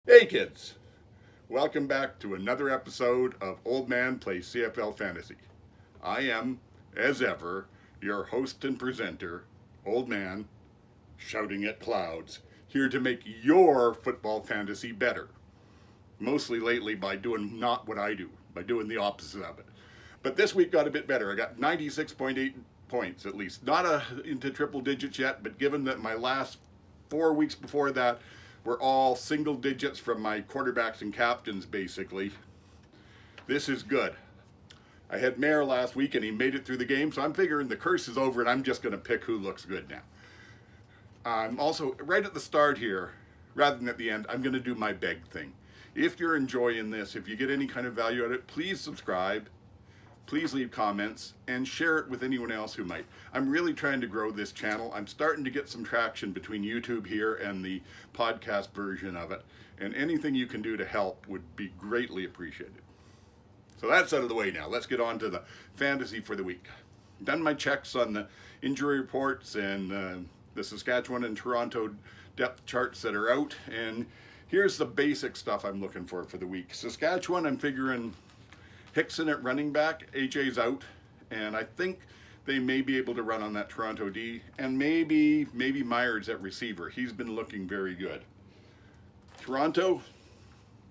Hey kids, welcome back to another episode of Oldman Plays CFL Fantasy. I am, as ever, your host and presenter, Oldman, shouting at clouds, here to make your football fantasy better. Mostly lately by doing not what I do, by doing the opposite of it. But this week got a bit better. I got 96.8 points at least. Not into triple digits yet, but given that my last 4 weeks before that were all single digits from my quarterbacks and captains, basically, this is good. I had Mayer last week and he made it through the game, so I'm figuring the curse is over and I'm just going to pick who looks good now. I'm also, right at the start here, rather than at the end, I'm going to do my beg thing. If you're enjoying this, if you get any kind of value out of it, please subscribe, please leave comments, and share it with anyone else who might. I'm really trying to grow this channel. I'm starting to get some traction between YouTube here and the podcast version of it, and anything you can do to help would be greatly appreciated. So that's out of the way now. Let's get on to the fantasy for the week. Done my checks on the injury reports and the Saskatchewan and Toronto depth charts that are out, and here's the basic stuff I'm looking for the week. Saskatchewan, I'm figuring Hickson at running back, AJ's out, and I think they may be able to run on that Toronto D, and maybe Myers at receiver. He's been looking very good. Toronto,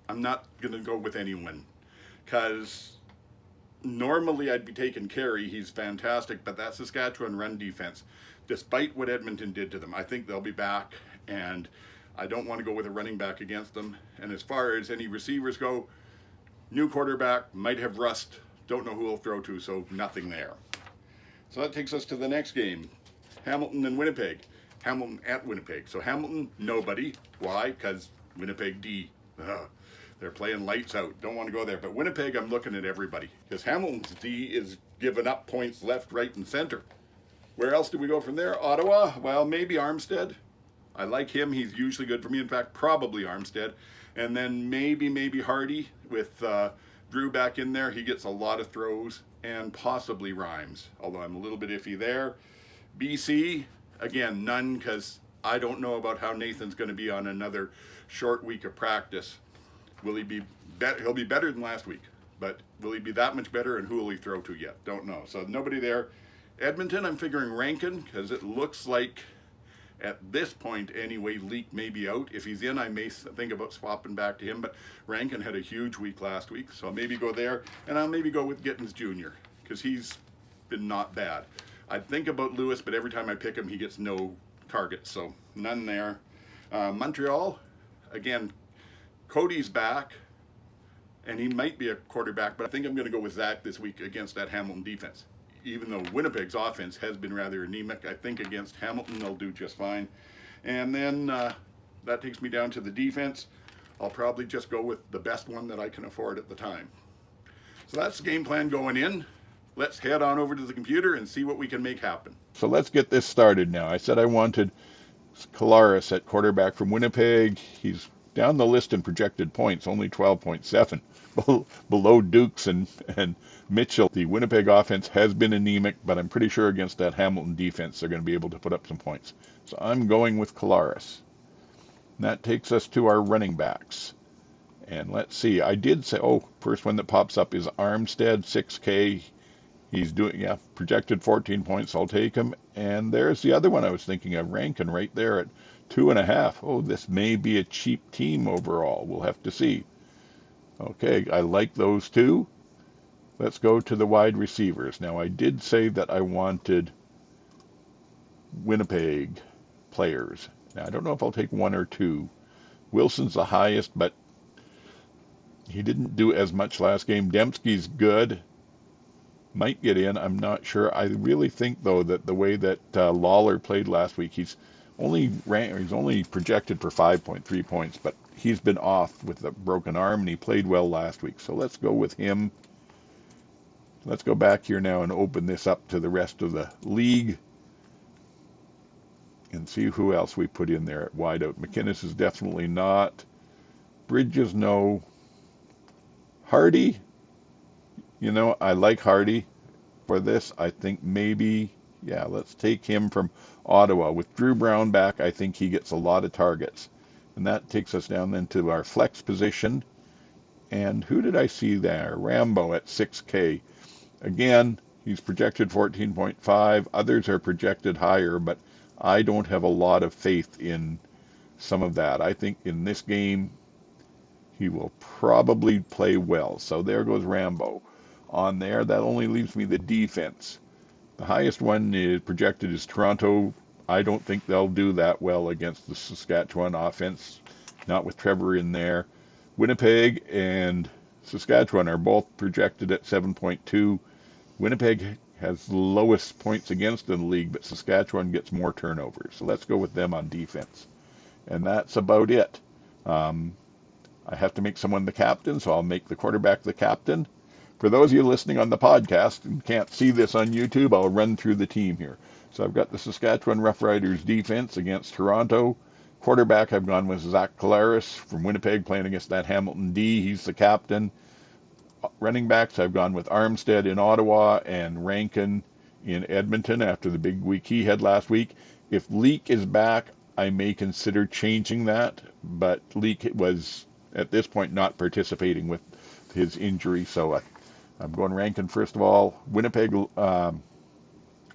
I'm not going to go with anyone, because normally I'd be taking Carey. He's fantastic, but that Saskatchewan run defense, despite what Edmonton did to them, I think they'll be back, and I don't want to go with a running back against them. And as far as any receivers go, new quarterback, might have rust, don't know who he'll throw to, so nothing there. So that takes us to the next game, Hamilton and Winnipeg. Hamilton at Winnipeg. So Hamilton, nobody. Why? Because Winnipeg D. They're playing lights out. Don't want to go there. But Winnipeg, I'm looking at everybody, because Hamilton's D is giving up points left, right, and center. Where else do we go from there? Ottawa? Well, maybe Armstead. I like him. He's usually good for me. In fact, probably Armstead. And then maybe Hardy with Drew back in there. He gets a lot of throws, and possibly Rhymes, although I'm a little bit iffy there. BC, again, none, because I don't know about how Nathan's going to be on another short week of practice. Will he be better? He'll be better than last week, but will he be that much better, and who will he throw to yet? Don't know. So nobody there. Edmonton, I'm figuring Rankin, because it looks like at this point anyway, Leak may be out. If he's in, I may think about swapping back to him, but Rankin had a huge week last week, so I'll maybe go there, and I'll maybe go with Gittins Jr., because he's been not bad. I'd think about Lewis, but every time I pick him, he gets no targets, so none there. Montreal, again, Cody's back, and he might be a quarterback, but I think I'm going to go with Zach this week against that Hamilton defense. Even though Winnipeg's offense has been rather anemic, I think against Hamilton they'll do just fine. And then that takes me down to the defense. I'll probably just go with the best one that I can afford at the time. So that's the game plan going in. Let's head on over to the computer and see what we can make happen. So let's get this started now. I said I wanted Kolaris at quarterback from Winnipeg. He's down the list in projected points, only 12.7, below Dukes and Mitchell. The Winnipeg offense has been anemic, but I'm pretty sure against that Hamilton defense they're going to be able to put up some points. So I'm going with Kolaris. And that takes us to our running backs. And let's see, I did say, first one that pops up is Armstead, 6K. He's doing, projected 14 points. I'll take him. And there's the other one I was thinking of, Rankin, right there at 2.5. Oh, this may be a cheap team overall. We'll have to see. Okay, I like those two. Let's go to the wide receivers. Now, I did say that I wanted Winnipeg players. Now, I don't know if I'll take one or two. Wilson's the highest, but he didn't do as much last game. Dembski's good. Might get in. I'm not sure. I really think, though, that the way that Lawler played last week, he's only projected for 5.3 points, but he's been off with a broken arm, and he played well last week. So let's go with him. Let's go back here now and open this up to the rest of the league and see who else we put in there at wideout. McInnes is definitely not. Bridges, no. Hardy, I like Hardy for this. I think maybe, let's take him from Ottawa. With Drew Brown back, I think he gets a lot of targets. And that takes us down then to our flex position. And who did I see there? Rambo at 6K. Again, he's projected 14.5. Others are projected higher, but I don't have a lot of faith in some of that. I think in this game, he will probably play well. So there goes Rambo on there. That only leaves me the defense. The highest one is projected is Toronto. I don't think they'll do that well against the Saskatchewan offense, not with Trevor in there. Winnipeg and Saskatchewan are both projected at 7.2. Winnipeg has the lowest points against in the league, but Saskatchewan gets more turnovers. So let's go with them on defense. And that's about it. I have to make someone the captain, so I'll make the quarterback the captain. For those of you listening on the podcast and can't see this on YouTube, I'll run through the team here. So I've got the Saskatchewan Roughriders defense against Toronto. Quarterback, I've gone with Zach Collaros from Winnipeg playing against that Hamilton D. He's the captain. Running backs, I've gone with Armstead in Ottawa and Rankin in Edmonton after the big week he had last week. If Leak is back, I may consider changing that, but Leak was at this point not participating with his injury, so I'm going Rankin first of all. Winnipeg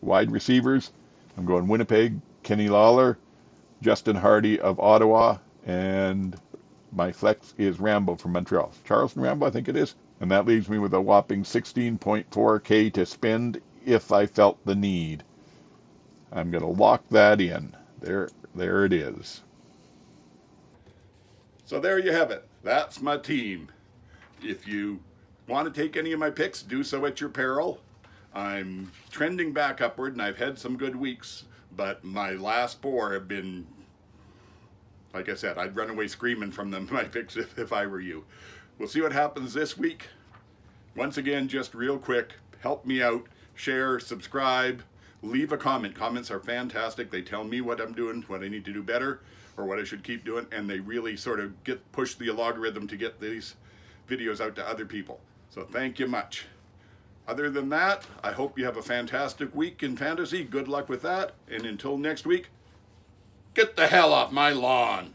wide receivers, I'm going Winnipeg, Kenny Lawler, Justin Hardy of Ottawa, and my flex is Rambo from Montreal. Charleston Rambo, I think it is. And that leaves me with a whopping 16.4K to spend if I felt the need. I'm going to lock that in. There it is. So there you have it. That's my team. If you want to take any of my picks, do so at your peril. I'm trending back upward, and I've had some good weeks, but my last four have been, like I said, I'd run away screaming from them, my picks, if I were you. We'll see what happens this week. Once again, just real quick, help me out. Share, subscribe, leave a comment. Comments are fantastic. They tell me what I'm doing, what I need to do better, or what I should keep doing, and they really sort of push the algorithm to get these videos out to other people. So thank you much. Other than that, I hope you have a fantastic week in fantasy. Good luck with that. And until next week, get the hell off my lawn.